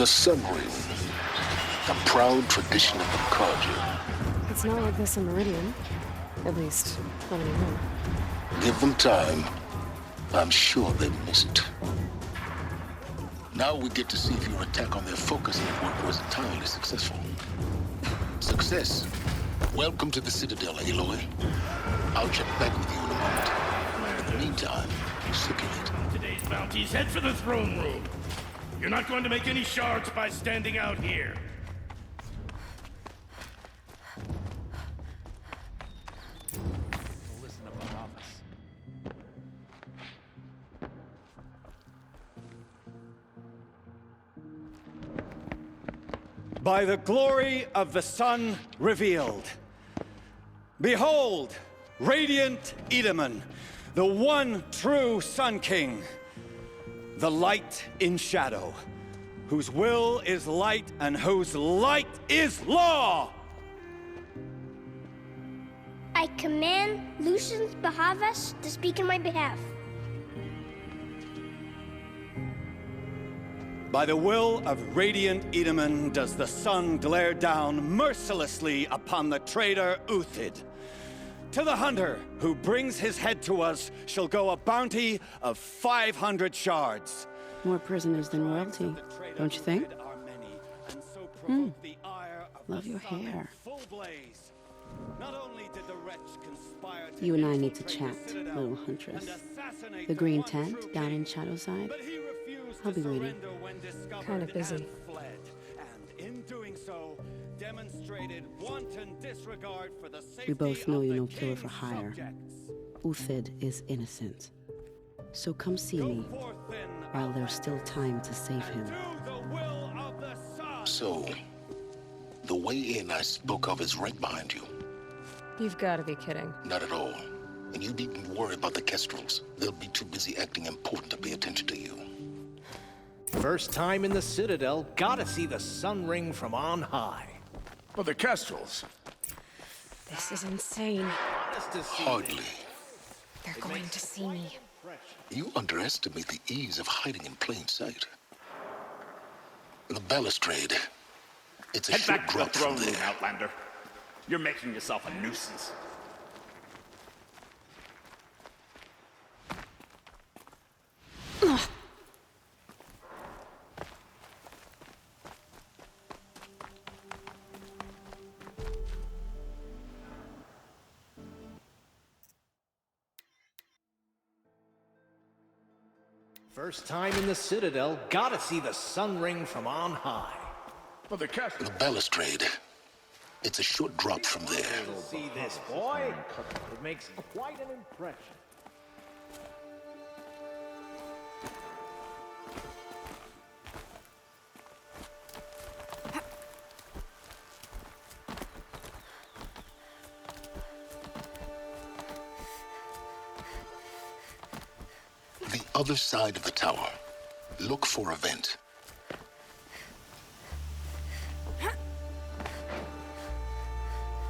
The Sun Ring. A proud tradition of the Carja. It's not like this in Meridian. At least, not anymore. Give them time. I'm sure they miss it. Now we get to see if your attack on their focus network was entirely successful. Success. Welcome to the Citadel, Aloy. I'll check back with you in a moment. In the meantime, circulate. Today's bounties head for the throne room. You're not going to make any shards by standing out here. Listen to my office. By the glory of the sun revealed. Behold, radiant Edaman, the one true Sun King. The light in shadow, whose will is light and whose light is law! I command Lucius Bahavas to speak in my behalf. By the will of radiant Edaman does the sun glare down mercilessly upon the traitor Uthid. To the hunter who brings his head to us shall go a bounty of 500 shards. More prisoners than royalty, don't you think? Love your hair. You and I need to chat, little huntress. The green tent down in Shadowside. I'll be waiting. Kind of busy. We both know you're no killer for hire. Uthid is innocent. So come see me while there's still time to save him. So, the way in I spoke of is right behind you. You've got to be kidding. Not at all. And you needn't worry about the Kestrels. They'll be too busy acting important to pay attention to you. First time in the Citadel, gotta see the sun ring from on high. But the Kestrels. This is insane. Hardly. They're going to see me. You underestimate the ease of hiding in plain sight. The balustrade. It's a Head short back to the drop throne from room, there. Outlander. You're making yourself a nuisance. First time in the Citadel, gotta see the sun ring from on high. But the Kestrels. The balustrade. It's a short drop from there. See this, boy? It makes quite an impression. The other side of the tower. Look for a vent.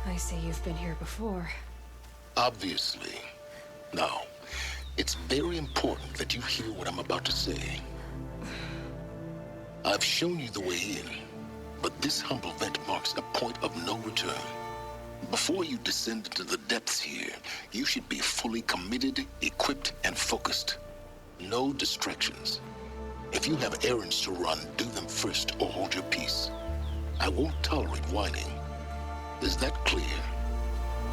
I see you've been here before. Obviously. Now, it's very important that you hear what I'm about to say. I've shown you the way in, but this humble vent marks a point of no return. Before you descend into the depths here, you should be fully committed, equipped, and focused. No distractions. If you have errands to run, do them first or hold your peace. I won't tolerate whining. Is that clear?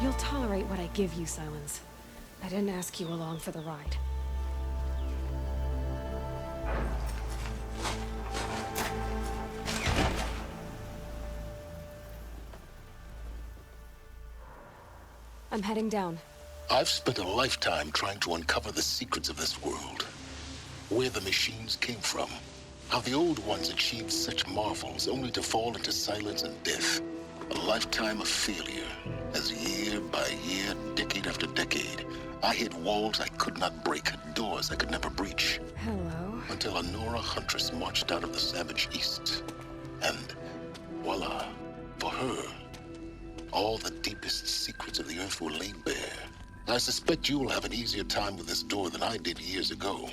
You'll tolerate what I give you, Silence. I didn't ask you along for the ride. I'm heading down. I've spent a lifetime trying to uncover the secrets of this world. Where the machines came from. How the old ones achieved such marvels only to fall into silence and death. A lifetime of failure, as year by year, decade after decade, I hit walls I could not break, doors I could never breach. Hello. Until a Nora huntress marched out of the savage east. And voila, for her, all the deepest secrets of the earth were laid bare. I suspect you'll have an easier time with this door than I did years ago.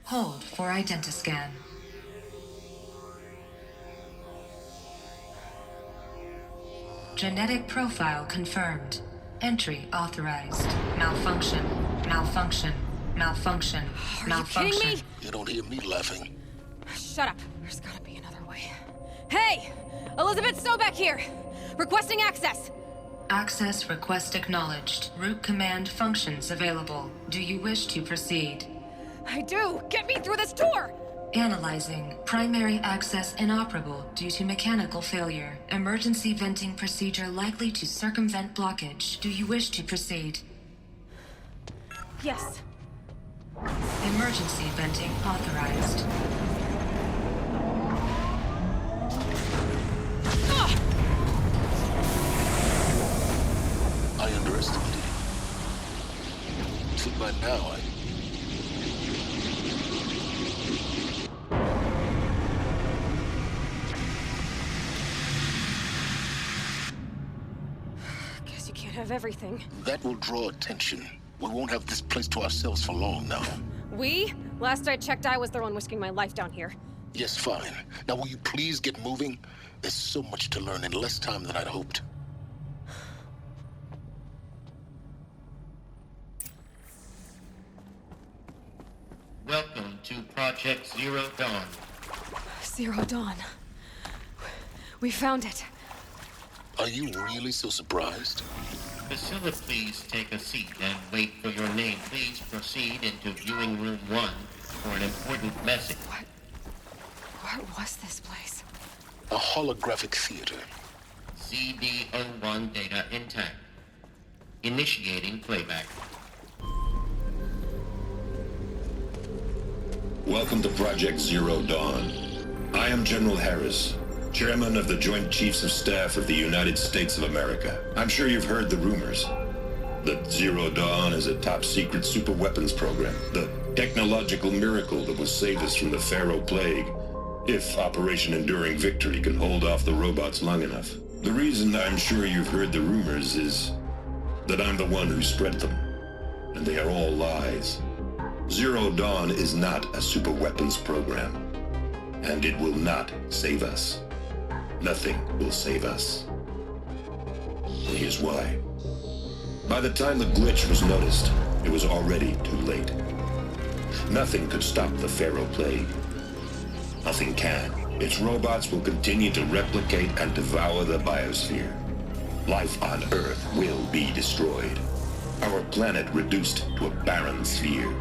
Hold for identiscan. Genetic profile confirmed. Entry authorized. Malfunction. Malfunction. Malfunction. Malfunction. Are you kidding me? You don't hear me laughing. Shut up. There's gotta be another way. Hey! Elizabeth Sobeck here! Requesting access! Access request acknowledged. Root command functions available. Do you wish to proceed? I do! Get me through this tour! Analyzing. Primary access inoperable due to mechanical failure. Emergency venting procedure likely to circumvent blockage. Do you wish to proceed? Yes. Emergency venting authorized. I underestimated you. See, by now, Guess you can't have everything. that will draw attention. We won't have this place to ourselves for long now. We? Last I checked, I was the one risking my life down here. Yes, fine. Now, will you please get moving? There's so much to learn in less time than I'd hoped. Welcome to Project Zero Dawn. Zero Dawn. We found it. Are you really so surprised? Priscilla, please take a seat and wait for your name. Please proceed into viewing room 1 for an important message. What was this place? A holographic theater. CD01 data intact. Initiating playback. Welcome to Project Zero Dawn. I am General Harris, Chairman of the Joint Chiefs of Staff of the United States of America. I'm sure you've heard the rumors that Zero Dawn is a top-secret super-weapons program, the technological miracle that will save us from the Pharaoh Plague, if Operation Enduring Victory can hold off the robots long enough. The reason I'm sure you've heard the rumors is that I'm the one who spread them, and they are all lies. Zero Dawn is not a super-weapons program, and it will not save us. Nothing will save us. Here's why. By the time the glitch was noticed, it was already too late. Nothing could stop the Pharaoh Plague. Nothing can. Its robots will continue to replicate and devour the biosphere. Life on Earth will be destroyed. Our planet reduced to a barren sphere.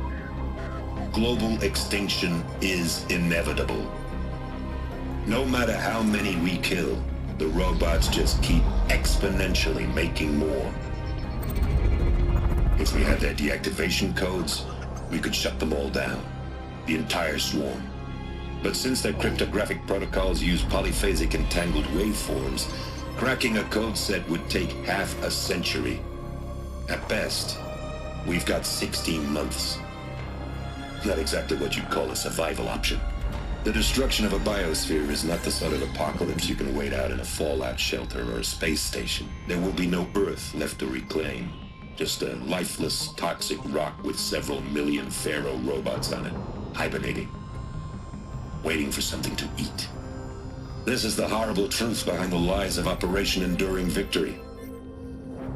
Global extinction is inevitable. No matter how many we kill, the robots just keep exponentially making more. If we had their deactivation codes, we could shut them all down, the entire swarm. But since their cryptographic protocols use polyphasic entangled waveforms, cracking a code set would take half a century. At best, we've got 16 months. Not exactly what you'd call a survival option. The destruction of a biosphere is not the sort of apocalypse you can wait out in a fallout shelter or a space station. There will be no Earth left to reclaim. Just a lifeless, toxic rock with several million Pharaoh robots on it, hibernating, waiting for something to eat. This is the horrible truth behind the lies of Operation Enduring Victory.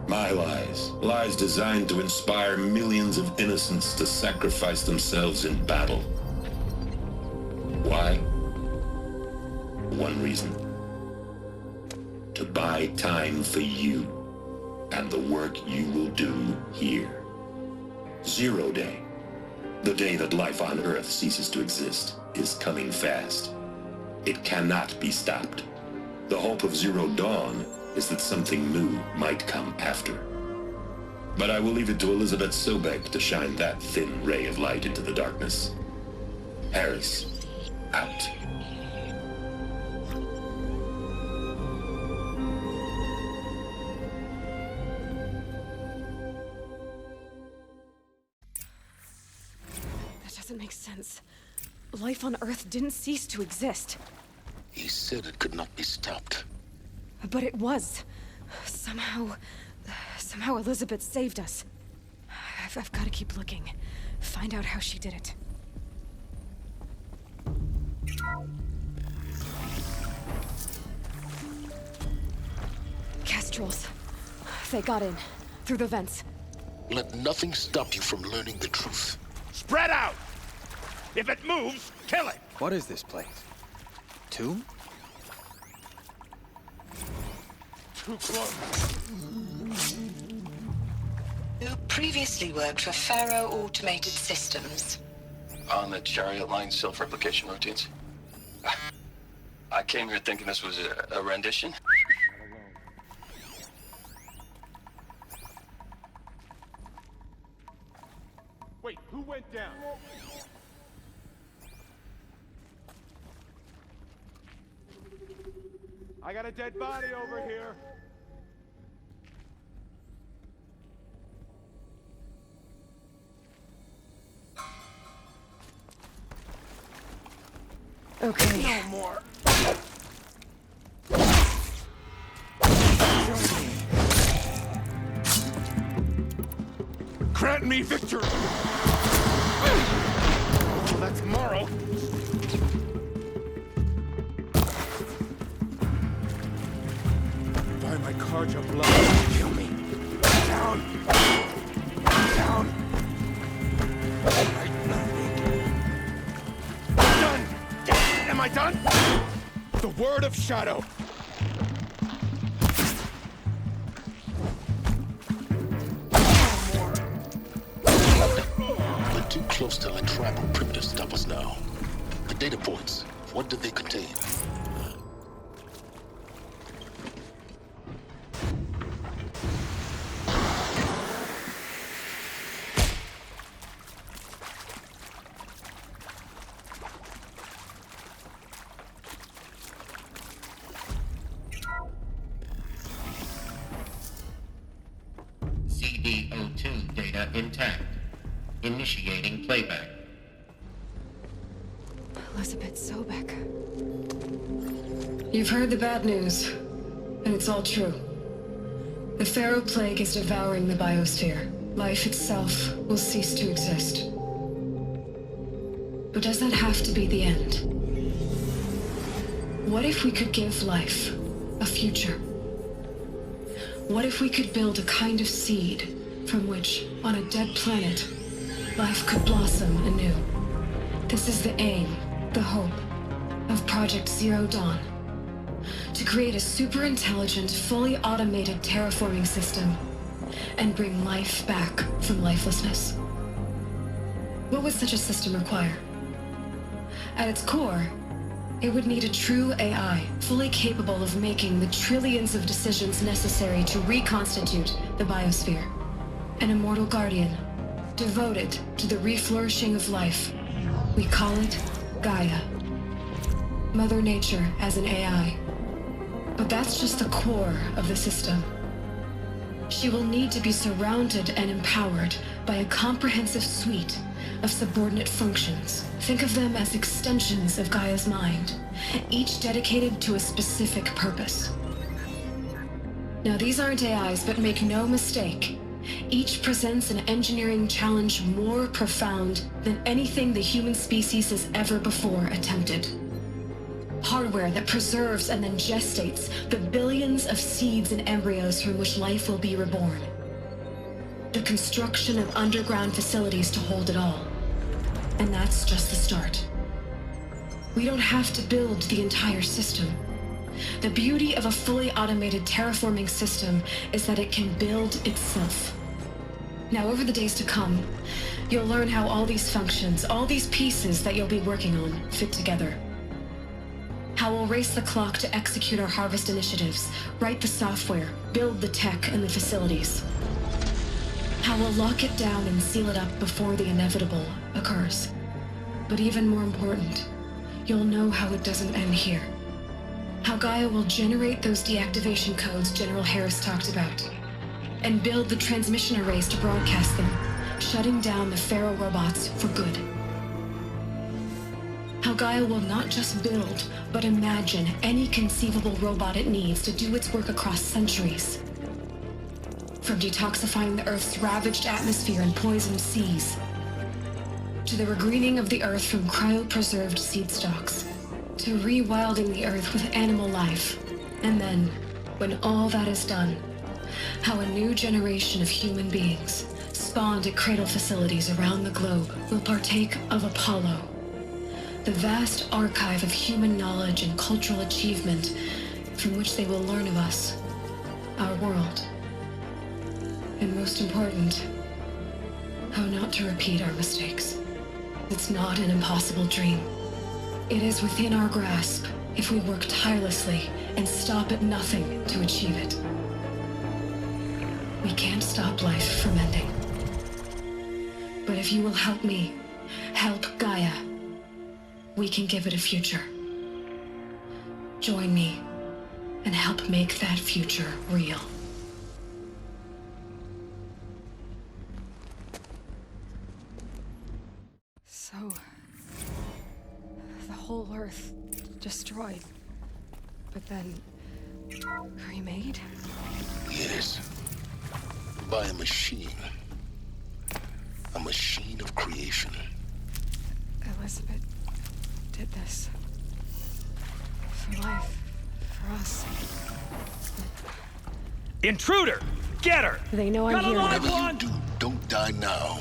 My lies. Lies designed to inspire millions of innocents to sacrifice themselves in battle. Why? One reason. To buy time for you and the work you will do here. Zero Day, the day that life on Earth ceases to exist, is coming fast. It cannot be stopped. The hope of Zero Dawn is that something new might come after. But I will leave it to Elizabeth Sobeck to shine that thin ray of light into the darkness. Harris, out. That doesn't make sense. Life on Earth didn't cease to exist. He said it could not be stopped. But it was. Somehow Elizabeth saved us. I've got to keep looking. Find out how she did it. rituals. They got in, through the vents. Let nothing stop you from learning the truth. Spread out! If it moves, kill it! What is this place? Tomb? Too close. Who previously worked for Faro Automated Systems. On the Chariot Line self-replication routines? I came here thinking this was a rendition. Wait, who went down? I got a dead body over here. Okay. No more. Grant me victory! Oh, that's moral. By my cards of blood, kill me. Down! Down! Done! Am I done? The word of Shadow. We're too close to let tribal primitives stop us now. The data points, what do they contain? CD02 data intact. Initiating playback. Elizabeth Sobek. You've heard the bad news, and it's all true. The Pharaoh Plague is devouring the biosphere. Life itself will cease to exist. But does that have to be the end? What if we could give life a future? What if we could build a kind of seed from which, on a dead planet, life could blossom anew? This is the aim, the hope, of Project Zero Dawn. To create a super-intelligent, fully automated terraforming system and bring life back from lifelessness. What would such a system require? At its core, it would need a true AI, fully capable of making the trillions of decisions necessary to reconstitute the biosphere. An immortal guardian, devoted to the reflourishing of life. We call it Gaia. Mother Nature as an AI. But that's just the core of the system. She will need to be surrounded and empowered by a comprehensive suite of subordinate functions. Think of them as extensions of Gaia's mind, each dedicated to a specific purpose. Now, these aren't AIs, but make no mistake, each presents an engineering challenge more profound than anything the human species has ever before attempted. Hardware that preserves and then gestates the billions of seeds and embryos from which life will be reborn. The construction of underground facilities to hold it all. And that's just the start. We don't have to build the entire system. The beauty of a fully automated terraforming system is that it can build itself. Now, over the days to come, you'll learn how all these functions, all these pieces that you'll be working on, fit together. How we'll race the clock to execute our harvest initiatives, write the software, build the tech and the facilities. How we'll lock it down and seal it up before the inevitable occurs. But even more important, you'll know how it doesn't end here. How Gaia will generate those deactivation codes General Harris talked about, and build the transmission arrays to broadcast them, shutting down the Pharaoh robots for good. How Gaia will not just build, but imagine any conceivable robot it needs to do its work across centuries. From detoxifying the Earth's ravaged atmosphere and poisoned seas, to the regreening of the Earth from cryopreserved seed stalks, to rewilding the Earth with animal life. And then, when all that is done, how a new generation of human beings, spawned at cradle facilities around the globe, will partake of Apollo, the vast archive of human knowledge and cultural achievement from which they will learn of us, our world, and most important, how not to repeat our mistakes. It's not an impossible dream. It is within our grasp if we work tirelessly and stop at nothing to achieve it. We can't stop life from ending. But if you will help me, help Gaia, we can give it a future. Join me and help make that future real. So, the whole Earth destroyed, but then remade? Yes. By a machine. A machine of creation. Elizabeth did this. For life. For us. Intruder! Get her! They know I'm here. Whatever you do, don't die now.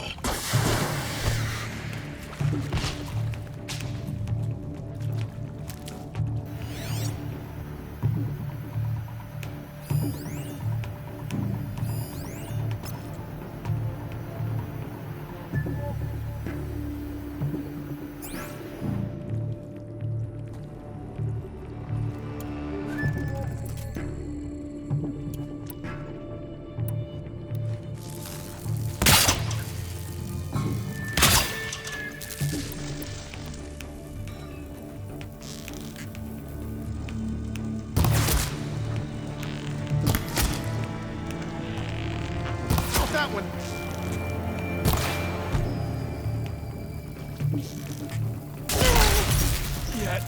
That one. Yet.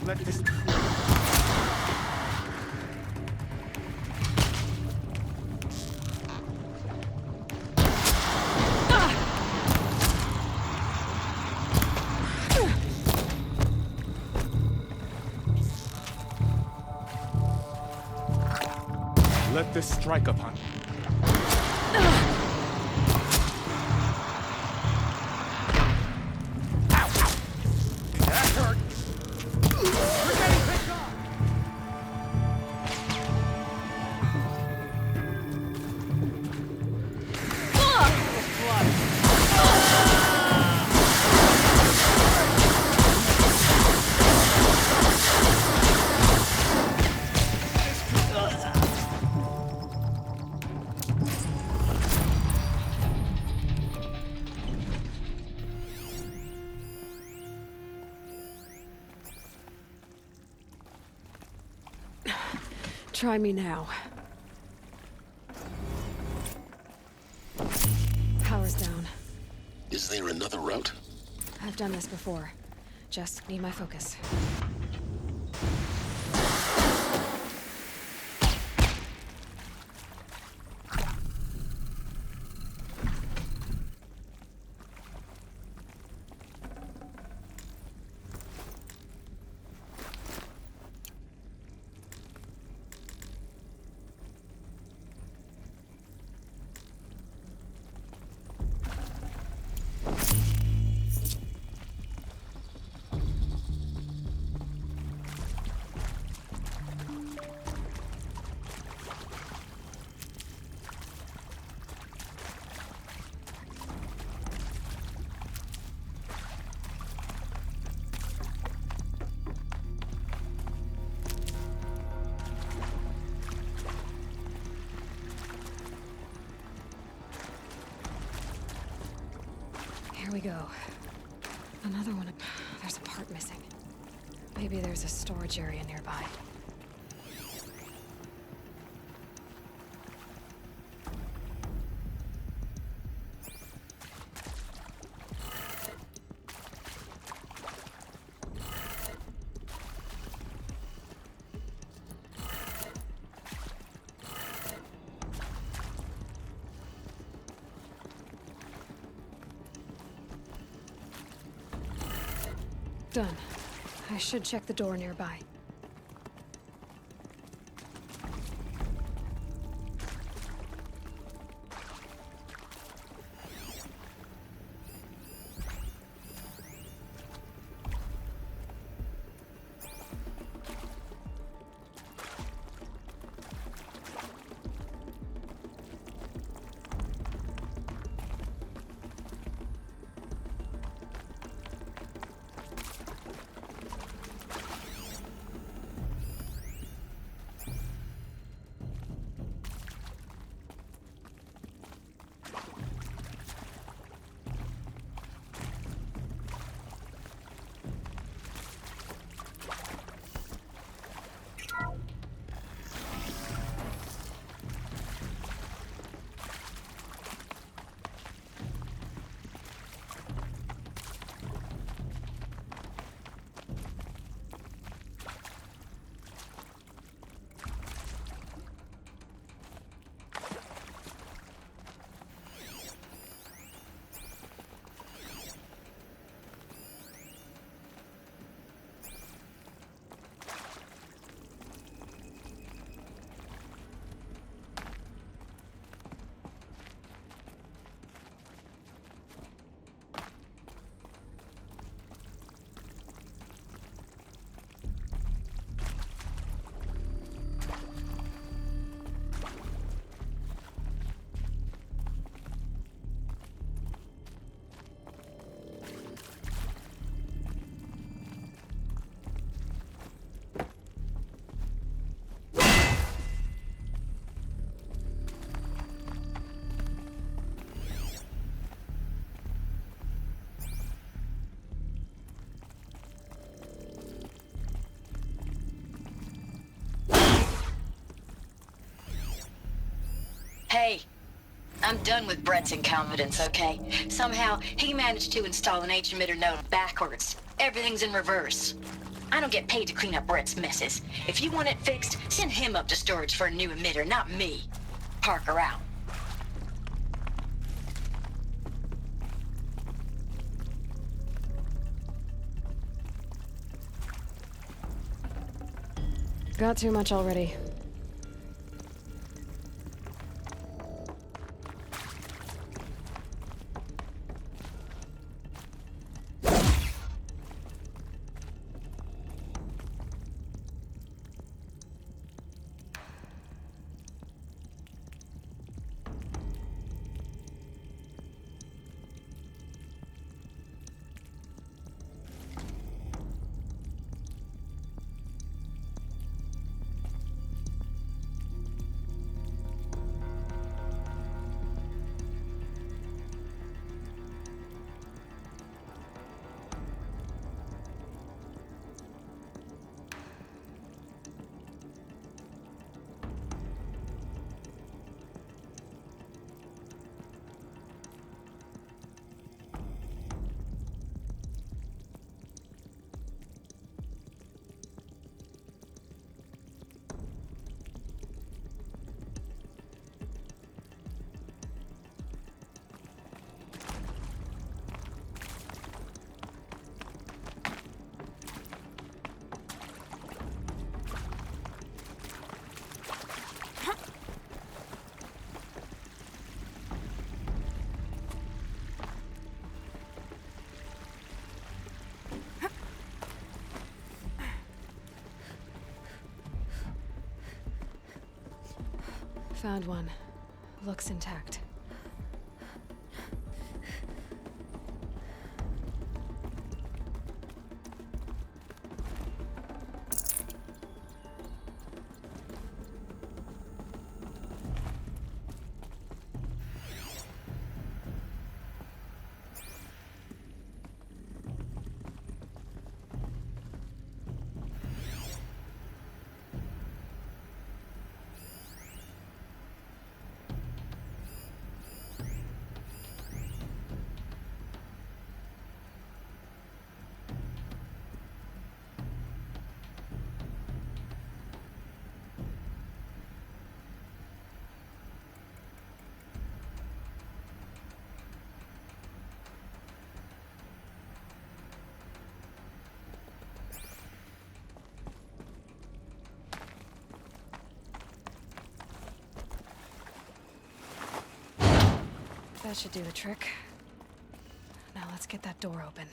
Let this... Let this strike upon you. That hurt! We're getting picked off! Try me now. Power's down. Is there another route? I've done this before. Just need my focus. Here we go. Another one. There's a part missing. Maybe there's a storage area nearby. done. I should check the door nearby. Hey, I'm done with Brett's incompetence, okay? Somehow, he managed to install an H-emitter node backwards. Everything's in reverse. I don't get paid to clean up Brett's messes. If you want it fixed, send him up to storage for a new emitter, not me. Parker out. Got too much already. Found one. Looks intact. That should do the trick. Now let's get that door open.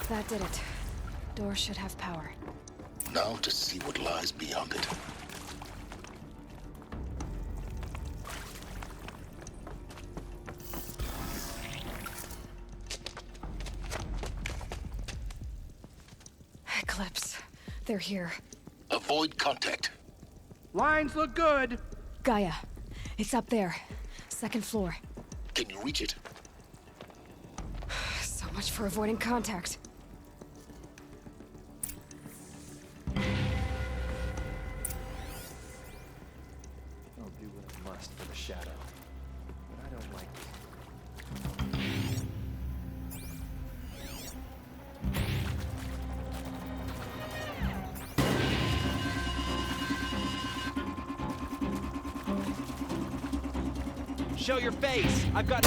That did it. Door should have power. Now to see what lies beyond it. Eclipse. They're here. Avoid contact. Lines look good. Gaia. It's up there. Second floor. Can you reach it? So much for avoiding contact. I'll do what I must for the shadow, but I don't like it. Show your face! I've got...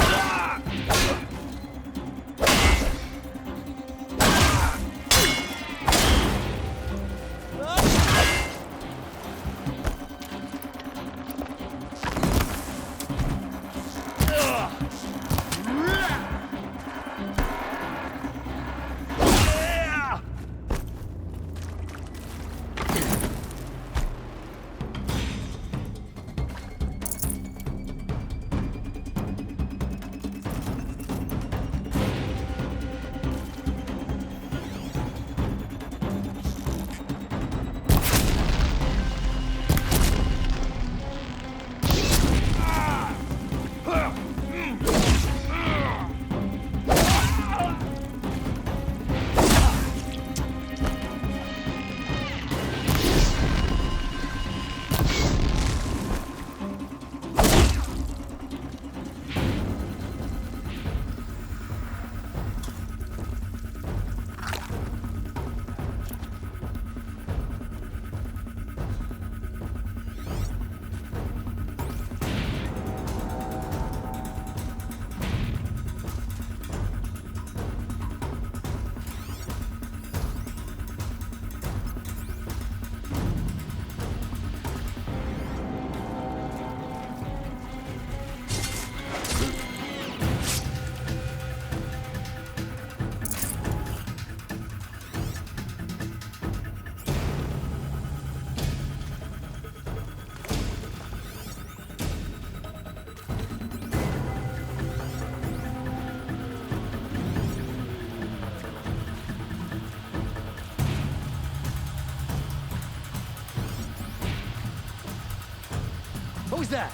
Who's that?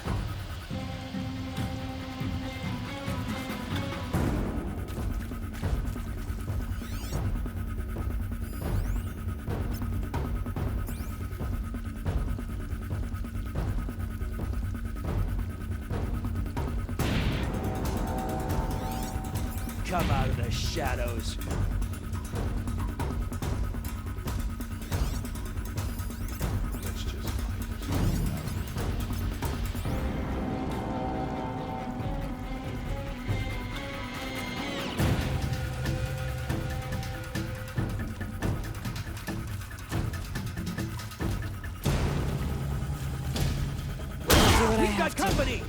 Come out of the shadows. what I We've have got company!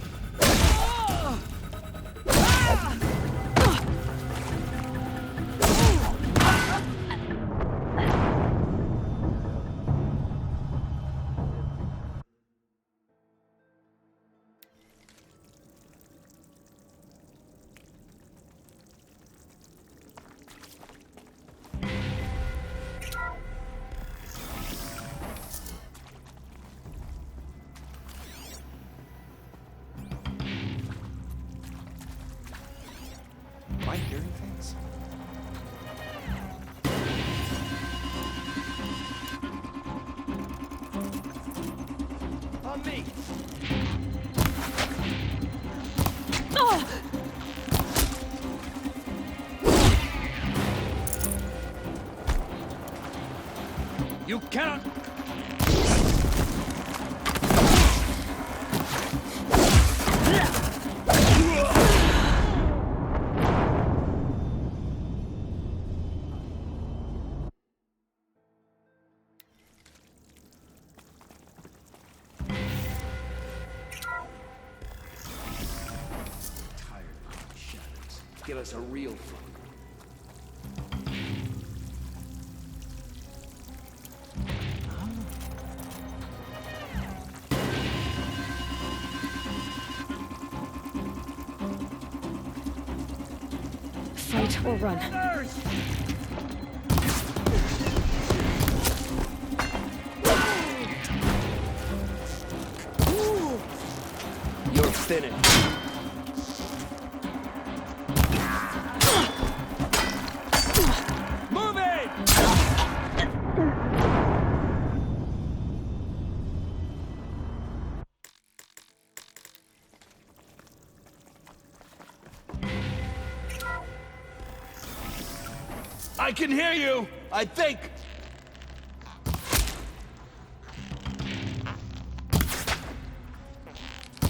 Am I hearing things? On me! You cannot... Give us a real fun. Fight or run. You're finished. I can hear you, I think.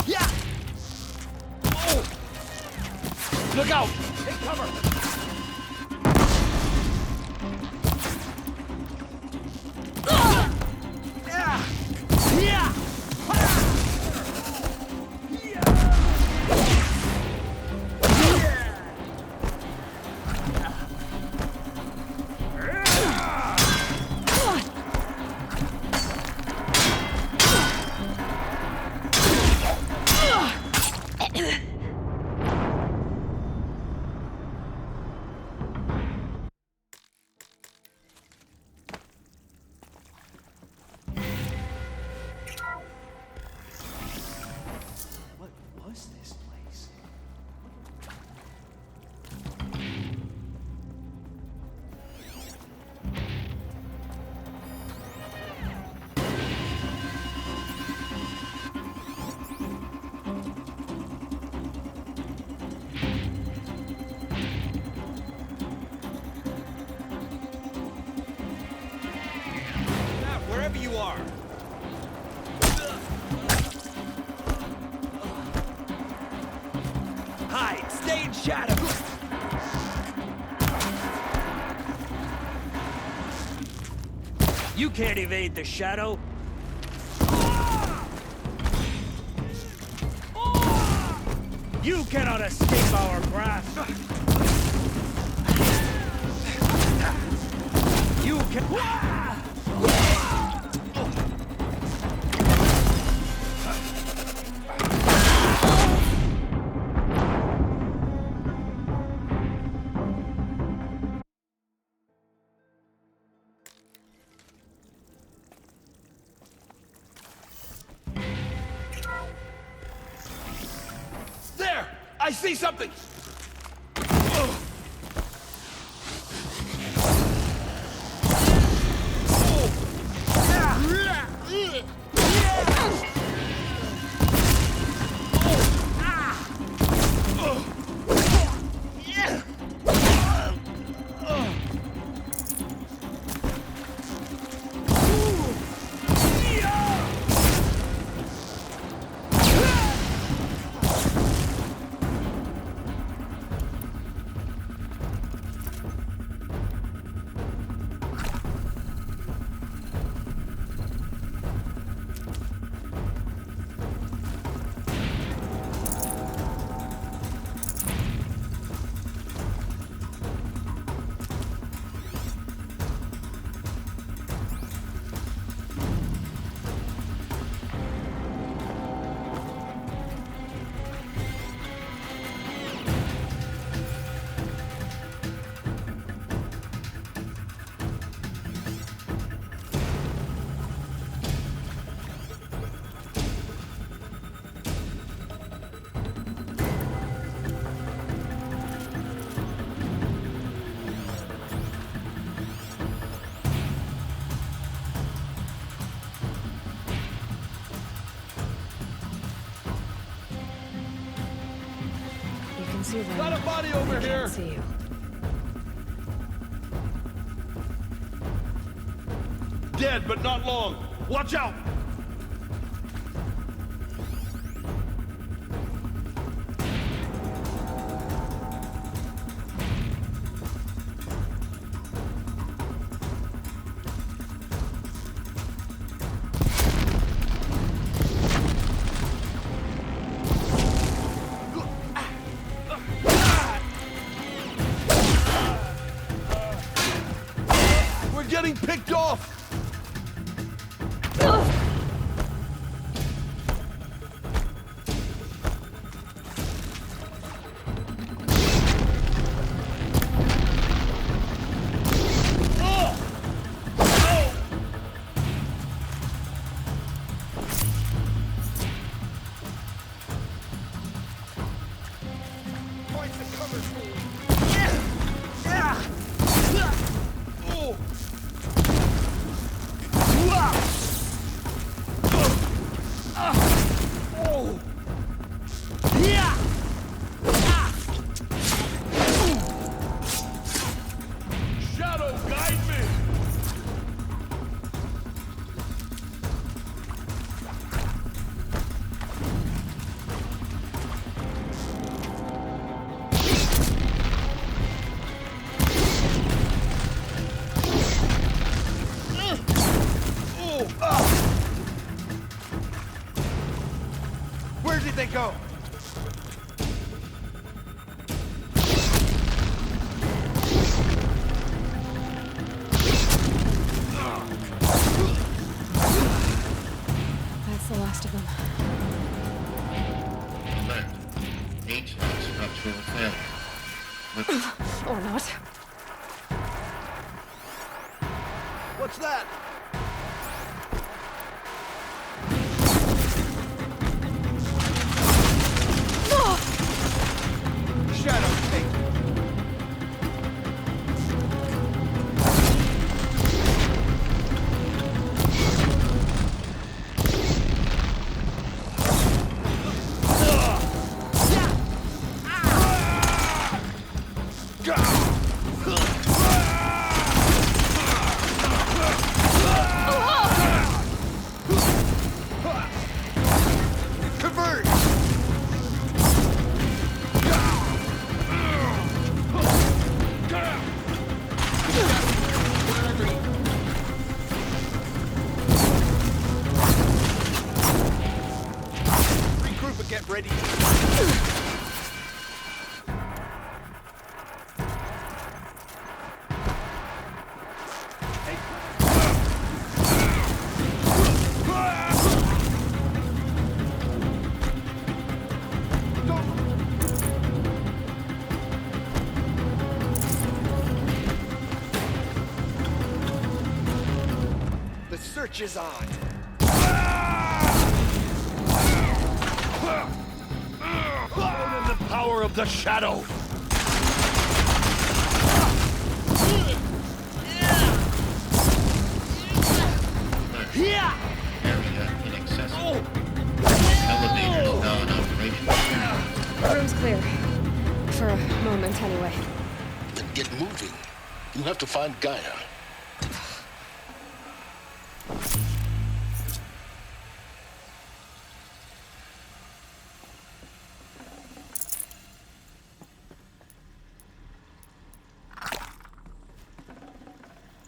Yeah! Oh! Look out! Take cover! Wherever you are. Hide! Stay in shadow! You can't evade the shadow! You cannot escape our grasp! You can... There! I see something! you then. Got a body over I here! can't see you. Dead, but not long. Watch out! We're getting picked off! Shadow, guide me! Where did they go? That's the last of them. Alert. HVAC structural failure. Or not. What's that? Shadow, take it. Convert! Regroup and get ready. The search is on. Learn the power of the shadow! Area inaccessible. Elevators non-operational. Room's clear. For a moment, anyway. Then get moving. You have to find Gaia.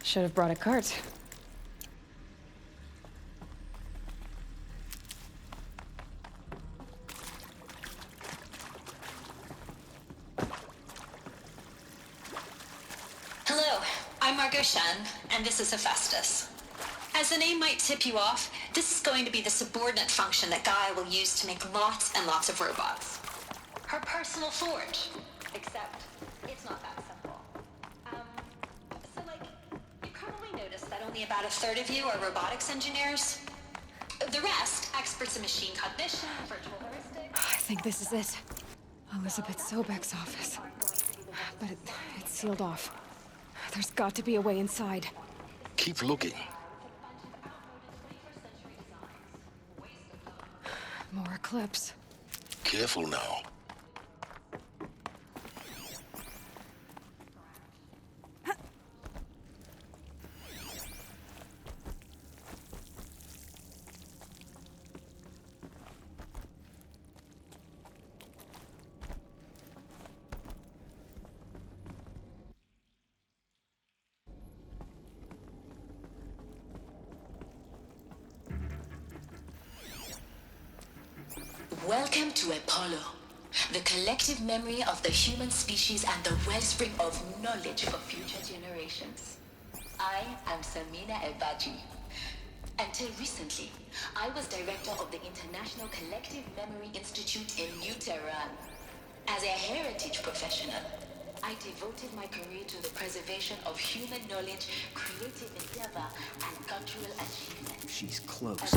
Should have brought a cart. Hello, I'm Margot Shen, and this is Hephaestus. As the name might tip you off, this is going to be the subordinate function that Gaia will use to make lots and lots of robots. Her personal forge. Except, it's not that simple. You probably noticed that only about a third of you are robotics engineers. The rest, experts in machine cognition, virtual heuristics... I think this is it. Elizabeth Sobek's office. But it's sealed off. There's got to be a way inside. Keep looking. More Eclipse. Careful now. Welcome to Apollo, the collective memory of the human species and the wellspring of knowledge for future generations. I am Samina Ebaji. Until recently, I was director of the International Collective Memory Institute in New Tehran. As a heritage professional, I devoted my career to the preservation of human knowledge, creative endeavor, and cultural achievement. She's close.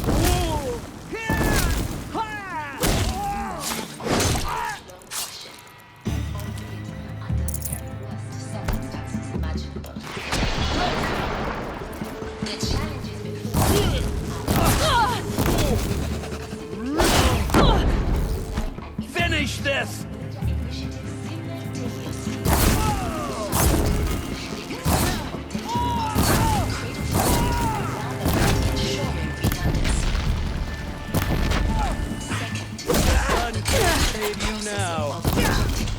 Finish this! You now.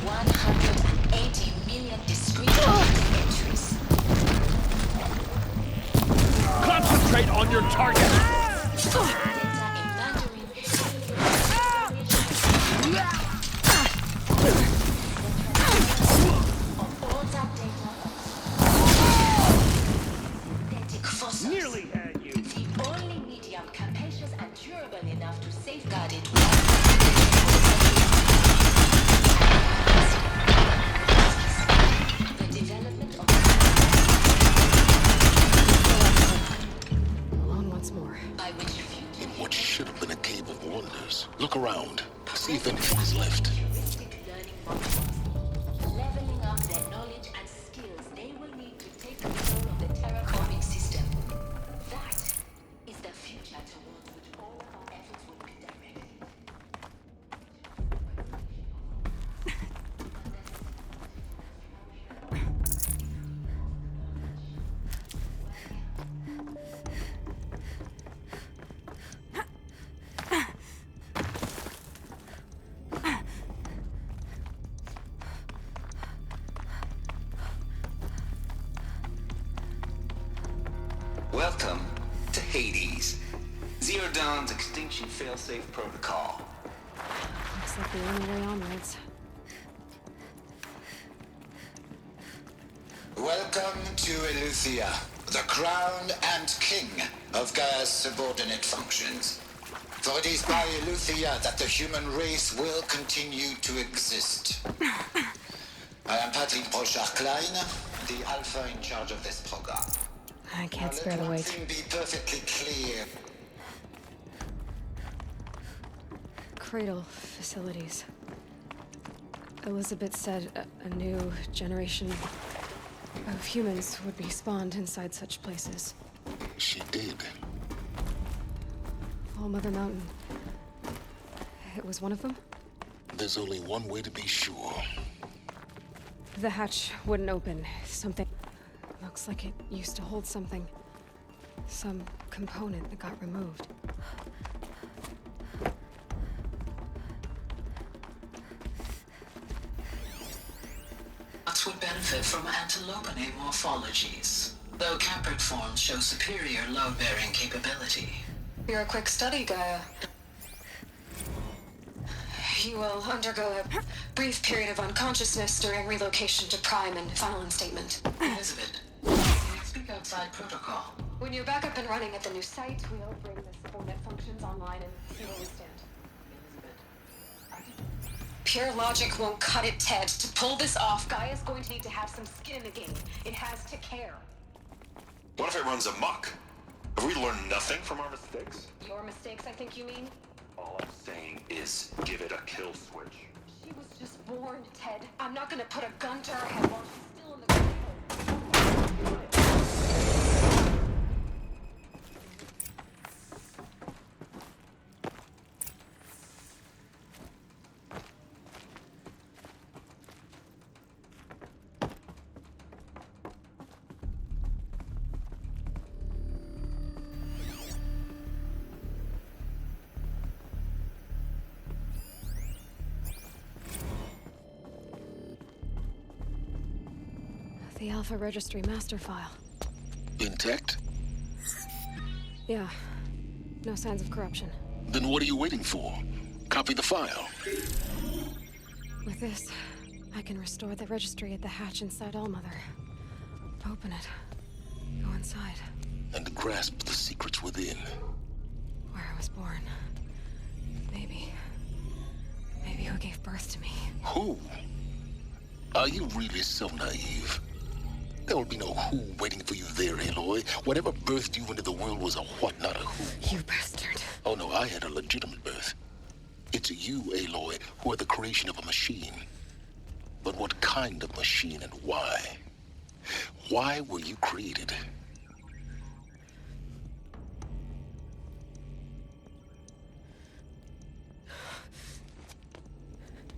180 million discrete entries. Concentrate on your target! Nearly had you. The only medium capacious and durable enough to safeguard it. The development of Alone once more. by which In what should have been a cave of wonders. Look around. See if anything is left. heuristic learning modules. Leveling up their knowledge and skills they will need to take control of the terraforming system. That is the future towards which all of our efforts will be directed. Welcome to Hades, Zero Dawn's extinction failsafe protocol. Looks like the only way onwards. Welcome to Eleuthia, the crown and king of Gaia's subordinate functions. For it is by Eleuthia that the human race will continue to exist. I am Patrick Brochard-Klein, the alpha in charge of this program. I can't spare the Let one wait. thing be perfectly clear. Cradle facilities. Elizabeth said a new generation of humans would be spawned inside such places. She did. All Mother Mountain. It was one of them? There's only one way to be sure. The hatch wouldn't open. Something... Looks like it used to hold something. Some component that got removed. Nuts would benefit from antilopinate morphologies, though caprid forms show superior load-bearing capability. You're a quick study, Gaia. You will undergo a brief period of unconsciousness during relocation to Prime and final instatement. Elizabeth, can you speak outside protocol? When you're back up and running at the new site, we'll bring the subordinate functions online and see where we stand. Pure logic won't cut it, Ted. To pull this off, Gaia's going to need to have some skin in the game. It has to care. What if it runs amok? Have we learned nothing from our mistakes? Your mistakes, I think you mean? All I'm saying is give it a kill switch. She was just born, Ted. I'm not gonna put a gun to her head while she's still in the cradle. The Alpha Registry master file. Intact? Yeah. No signs of corruption. Then what are you waiting for? Copy the file. With this, I can restore the registry at the hatch inside Allmother. Open it. Go inside. And grasp the secrets within. Where I was born. Maybe who gave birth to me. Who? Are you really so naive? There will be no who waiting for you there, Aloy. Whatever birthed you into the world was a what, not a who. You bastard. Oh no, I had a legitimate birth. It's you, Aloy, who are the creation of a machine. But what kind of machine and why? Why were you created?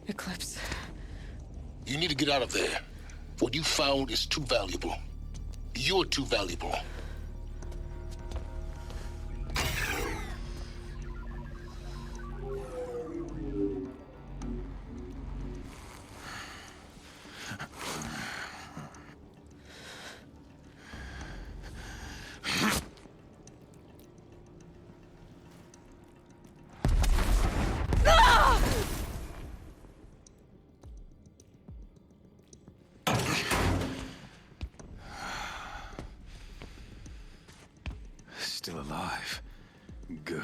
Eclipse. You need to get out of there. What you found is too valuable. You're too valuable. Still alive. Good.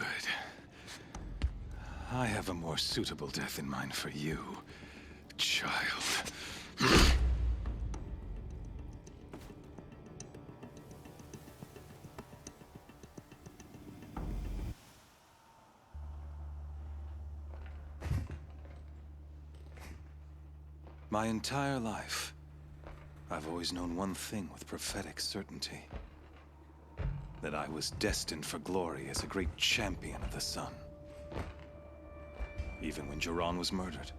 I have a more suitable death in mind for you, child. My entire life, I've always known one thing with prophetic certainty. That I was destined for glory as a great champion of the sun. Even when Jiran was murdered,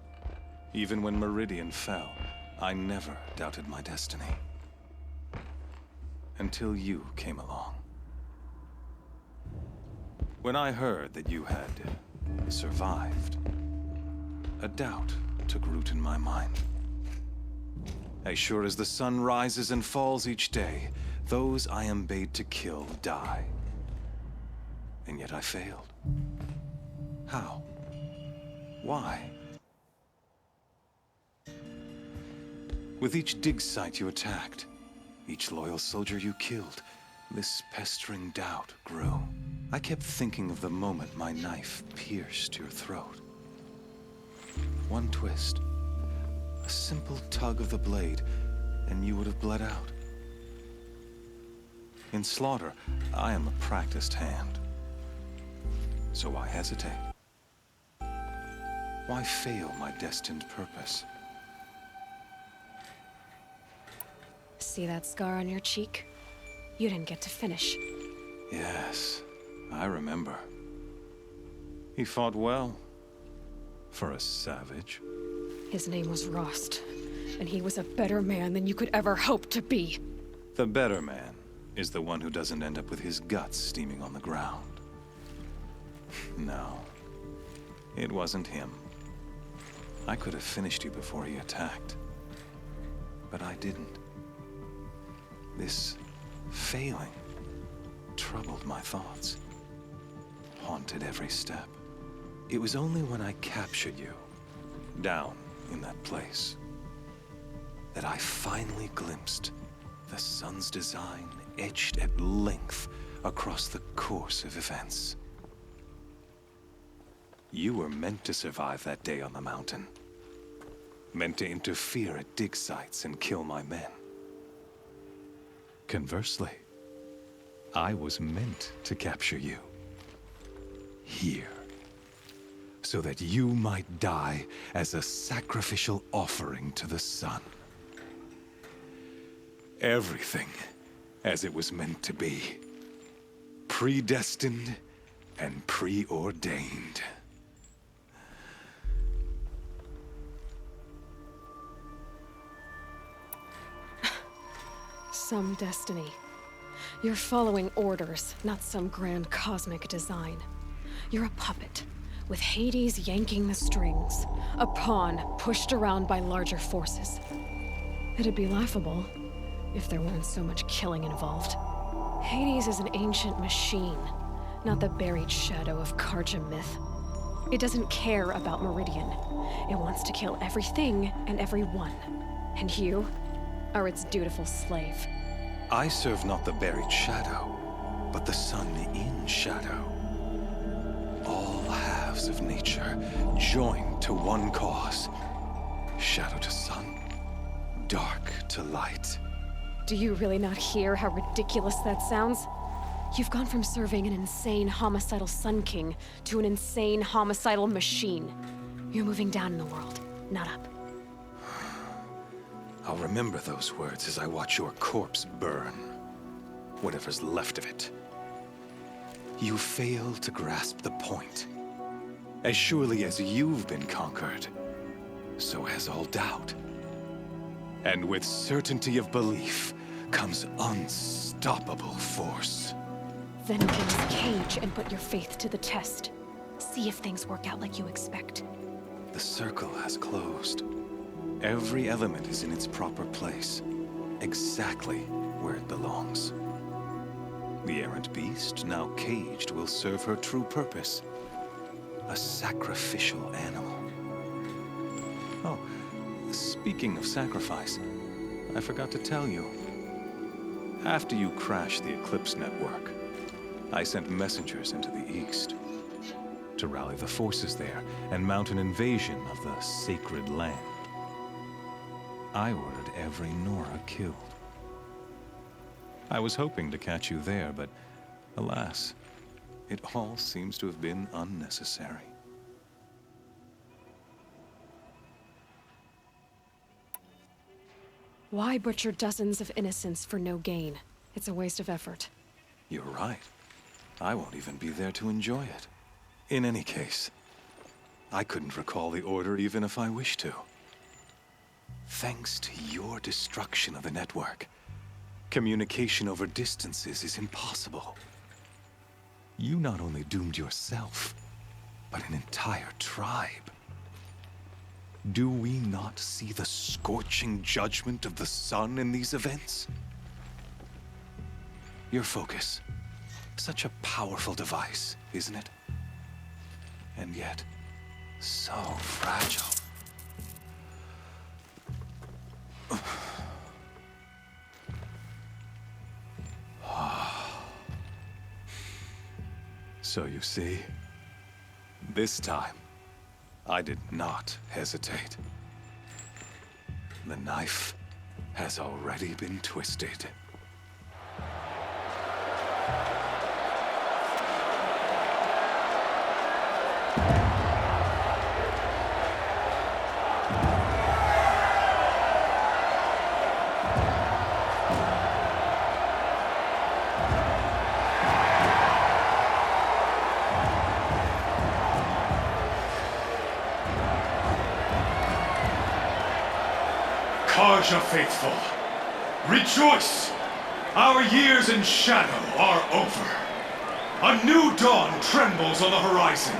even when Meridian fell, I never doubted my destiny. Until you came along. When I heard that you had survived, a doubt took root in my mind. As sure as the sun rises and falls each day, those I am bade to kill die. And yet I failed. How? Why? With each dig site you attacked, each loyal soldier you killed, this pestering doubt grew. I kept thinking of the moment my knife pierced your throat. One twist, a simple tug of the blade, and you would have bled out. In slaughter, I am a practiced hand. So why hesitate? Why fail my destined purpose? See that scar on your cheek? You didn't get to finish. Yes, I remember. He fought well. For a savage. His name was Rost, and he was a better man than you could ever hope to be. The better man is the one who doesn't end up with his guts steaming on the ground. No, it wasn't him. I could have finished you before he attacked. But I didn't. This failing troubled my thoughts, haunted every step. It was only when I captured you, down in that place, that I finally glimpsed the sun's design etched at length across the course of events. You were meant to survive that day on the mountain. Meant to interfere at dig sites and kill my men. Conversely, I was meant to capture you. Here. So that you might die as a sacrificial offering to the sun. Everything as it was meant to be. Predestined and preordained. Some destiny. You're following orders, not some grand cosmic design. You're a puppet, with Hades yanking the strings. A pawn pushed around by larger forces. It'd be laughable if there weren't so much killing involved. Hades is an ancient machine, not the buried shadow of Karja myth. It doesn't care about Meridian. It wants to kill everything and everyone. And you are its dutiful slave. I serve not the buried shadow, but the sun in shadow. All halves of nature joined to one cause. Shadow to sun, dark to light. Do you really not hear how ridiculous that sounds? You've gone from serving an insane homicidal Sun King to an insane homicidal machine. You're moving down in the world, not up. I'll remember those words as I watch your corpse burn. Whatever's left of it. You fail to grasp the point. As surely as you've been conquered, so has all doubt. And with certainty of belief comes unstoppable force. Then open this cage and put your faith to the test. See if things work out like you expect. The circle has closed. Every element is in its proper place, exactly where it belongs. The errant beast, now caged, will serve her true purpose. A sacrificial animal. Oh, speaking of sacrifice, I forgot to tell you. After you crashed the Eclipse network, I sent messengers into the east to rally the forces there and mount an invasion of the sacred land. I ordered every Nora killed. I was hoping to catch you there, but alas, it all seems to have been unnecessary. Why butcher dozens of innocents for no gain? It's a waste of effort. You're right. I won't even be there to enjoy it. In any case, I couldn't recall the order even if I wished to. Thanks to your destruction of the network, communication over distances is impossible. You not only doomed yourself, but an entire tribe. Do we not see the scorching judgment of the sun in these events? Your focus. Such a powerful device, isn't it? And yet, so fragile. So you see, this time, I did not hesitate. The knife has already been twisted. Karja faithful, rejoice! Our years in shadow are over. A new dawn trembles on the horizon.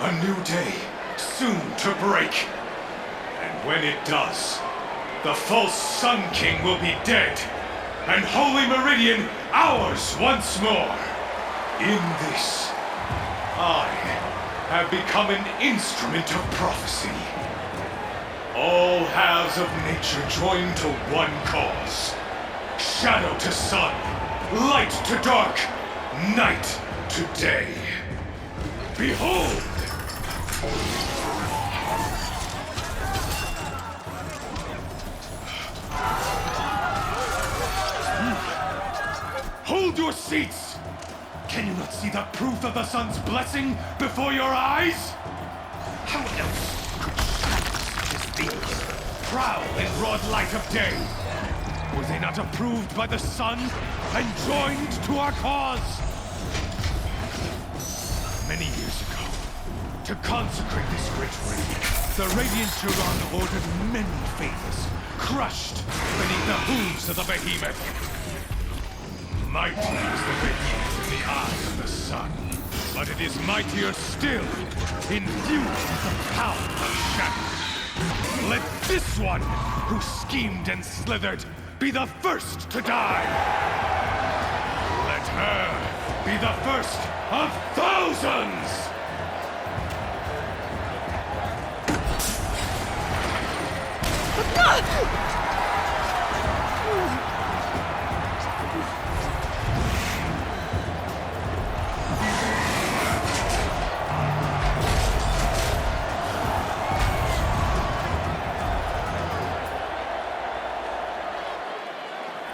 A new day soon to break. And when it does, the false Sun King will be dead, and Holy Meridian ours once more. In this, I have become an instrument of prophecy. All halves of nature join to one cause. Shadow to sun, light to dark, night to day. Behold! Hold your seats! Can you not see the proof of the sun's blessing before your eyes? How else these prowl in broad light of day? Were they not approved by the sun and joined to our cause? Many years ago, to consecrate this great raid, the Radiant Turan ordered many favors, crushed beneath the hooves of the behemoth. Mighty is the behemoth in the eyes of the sun, but it is mightier still, infused with the power of shadow. Let this one, who schemed and slithered, be the first to die! Let her be the first of thousands!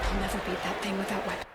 I'll never beat that thing with that weapon.